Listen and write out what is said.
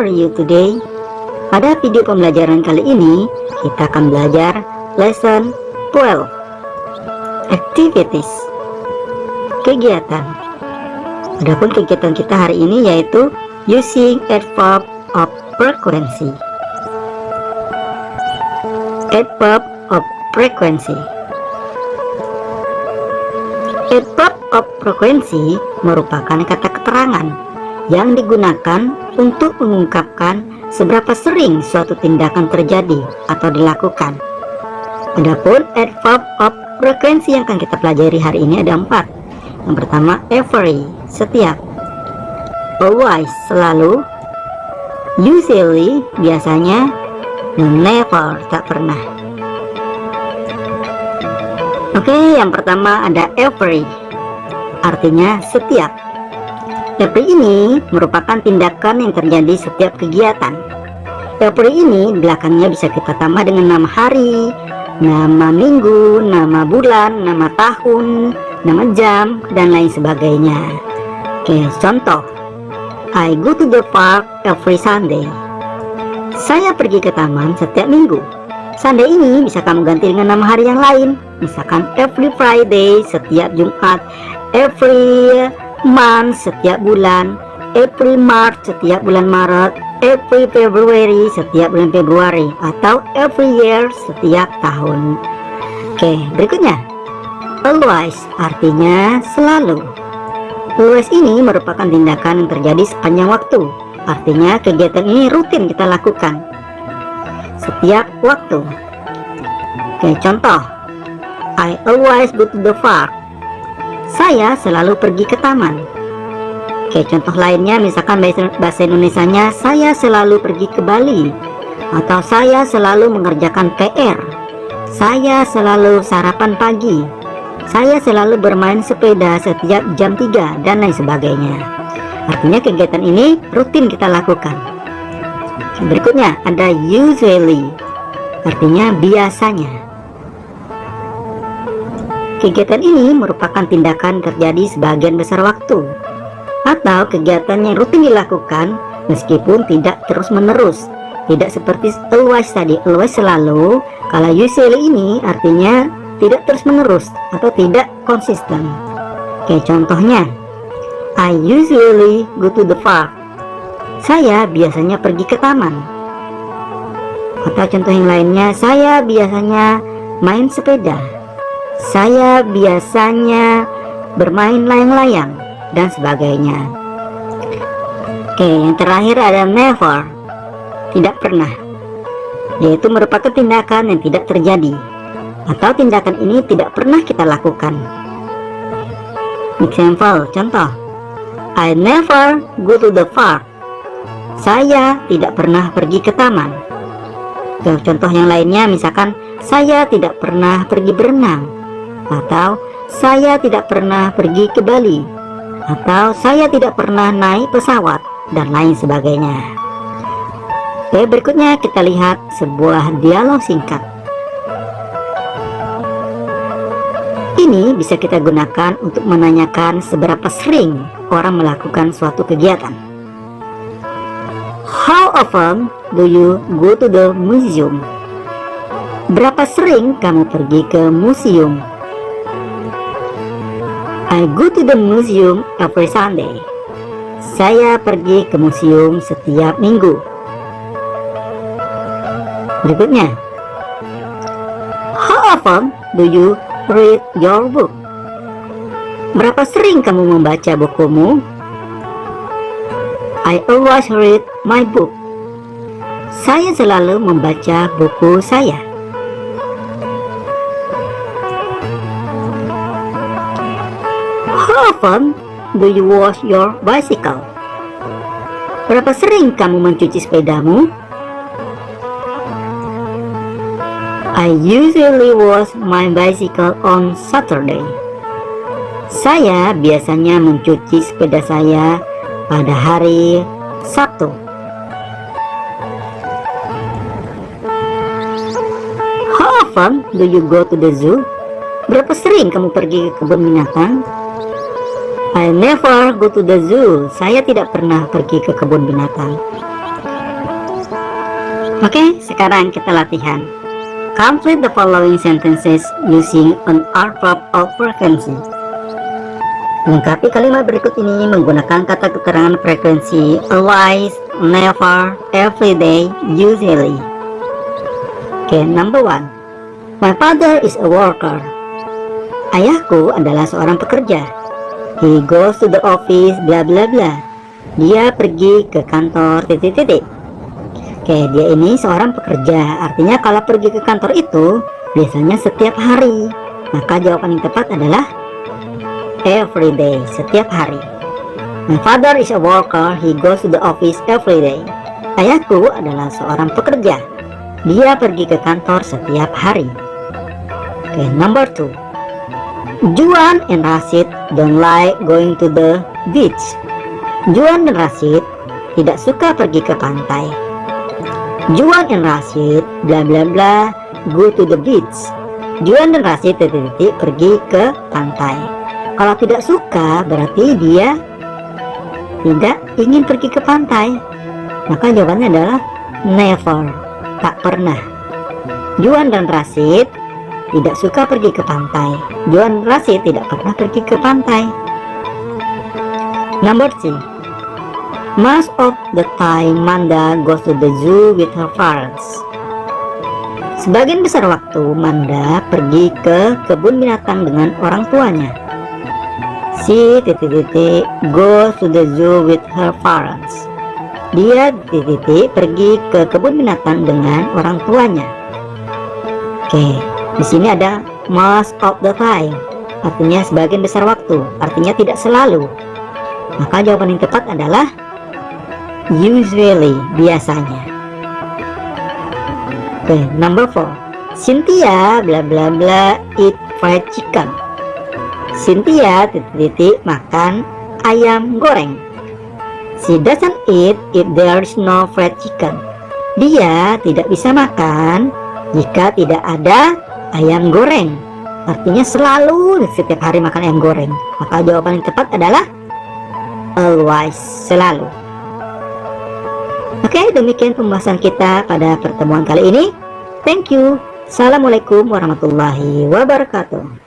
are you today? Pada video pembelajaran kali ini, kita akan belajar lesson 12, activities, kegiatan. Adapun kegiatan kita hari ini yaitu using adverb of frequency. Adverb of frequency. Adverb of frequency merupakan kata keterangan yang digunakan untuk mengungkapkan seberapa sering suatu tindakan terjadi atau dilakukan. Adapun adverb of frequency yang akan kita pelajari hari ini ada 4. Yang pertama, every, setiap; always, selalu; usually, biasanya; dan never, tak pernah. Oke, yang pertama ada every, artinya setiap. Every ini merupakan tindakan yang terjadi setiap kegiatan. Every ini belakangnya bisa kita tambah dengan nama hari, nama minggu, nama bulan, nama tahun, nama jam, dan lain sebagainya. Oke, contoh. I go to the park every Sunday. Saya pergi ke taman setiap minggu. Sunday ini bisa kamu ganti dengan nama hari yang lain. Misalkan every Friday, setiap Jumat; every month, setiap bulan; every March, setiap bulan Maret; every February, setiap bulan Februari; atau every year, setiap tahun. Oke, berikutnya. Always, artinya selalu. Always ini merupakan tindakan yang terjadi sepanjang waktu. Artinya kegiatan ini rutin kita lakukan setiap waktu. Oke, contoh. I always go to the park. Saya selalu pergi ke taman. Oke, contoh lainnya misalkan bahasa Indonesianya, saya selalu pergi ke Bali, atau saya selalu mengerjakan PR, saya selalu sarapan pagi, saya selalu bermain sepeda setiap jam 3, dan lain sebagainya. Artinya kegiatan ini rutin kita lakukan. Berikutnya ada usually, artinya biasanya. Kegiatan ini merupakan tindakan terjadi sebagian besar waktu, atau kegiatan yang rutin dilakukan meskipun tidak terus-menerus. Tidak seperti always tadi, always selalu. Kalau usually ini artinya tidak terus-menerus atau tidak konsisten. Oke, contohnya. I usually go to the park. Saya biasanya pergi ke taman. Atau contoh yang lainnya, saya biasanya main sepeda, saya biasanya bermain layang-layang, dan sebagainya. Oke, yang terakhir ada never, tidak pernah, yaitu merupakan tindakan yang tidak terjadi, atau tindakan ini tidak pernah kita lakukan. Example, contoh. I never go to the park. Saya tidak pernah pergi ke taman. Contoh yang lainnya misalkan, saya tidak pernah pergi berenang, atau saya tidak pernah pergi ke Bali, atau saya tidak pernah naik pesawat, dan lain sebagainya. Oke, berikutnya kita lihat sebuah dialog singkat. Ini bisa kita gunakan untuk menanyakan seberapa sering orang melakukan suatu kegiatan. How often do you go to the museum? Berapa sering kamu pergi ke museum? I go to the museum every Sunday. Saya pergi ke museum setiap minggu. Berikutnya. How often do you read your book? Berapa sering kamu membaca bukumu? I always read my book. Saya selalu membaca buku saya. How often do you wash your bicycle? Berapa sering kamu mencuci sepedamu? I usually wash my bicycle on Saturday. Saya biasanya mencuci sepeda saya pada hari Sabtu. How often do you go to the zoo? Berapa sering kamu pergi ke kebun binatang? I never go to the zoo. Saya tidak pernah pergi ke kebun binatang. Oke, sekarang kita latihan. Complete the following sentences using an verb of frequency. Lengkapi kalimat berikut ini menggunakan kata keterangan frekuensi always, never, every day, usually. Oke, number 1. My father is a worker. Ayahku adalah seorang pekerja. He goes to the office, bla bla bla. Dia pergi ke kantor, titik-titik. Oke, dia ini seorang pekerja. Artinya kalau pergi ke kantor itu biasanya setiap hari. Maka jawaban yang tepat adalah every day, setiap hari. My father is a worker. He goes to the office every day. Ayahku adalah seorang pekerja. Dia pergi ke kantor setiap hari. Oke, number 2. Juan and Rashid don't like going to the beach. Juan dan Rashid tidak suka pergi ke pantai. Juan and Rashid bla bla bla go to the beach. Juan dan Rashid titik-titik pergi ke pantai. Kalau tidak suka berarti dia tidak ingin pergi ke pantai. Maka jawabannya adalah never, tak pernah. Juan dan Rashid tidak suka pergi ke pantai. Juan dan Rashid tidak pernah pergi ke pantai. Number 3. Most of the time Manda goes to the zoo with her parents. Sebagian besar waktu Manda pergi ke kebun binatang dengan orang tuanya. She titik-titik goes to the zoo with her parents. Dia titik-titik pergi ke kebun binatang dengan orang tuanya. Oke, di sini ada most of the time, artinya sebagian besar waktu, artinya tidak selalu. Maka jawaban yang tepat adalah usually, biasanya. Oke, number 4. Cynthia bla bla bla eat fried chicken. Cynthia titik-titik makan ayam goreng. She doesn't eat if there is no fried chicken. Dia tidak bisa makan jika tidak ada ayam goreng. Artinya selalu setiap hari makan ayam goreng. Maka jawaban yang tepat adalah always, selalu. Oke, demikian pembahasan kita pada pertemuan kali ini. Thank you. Assalamualaikum warahmatullahi wabarakatuh.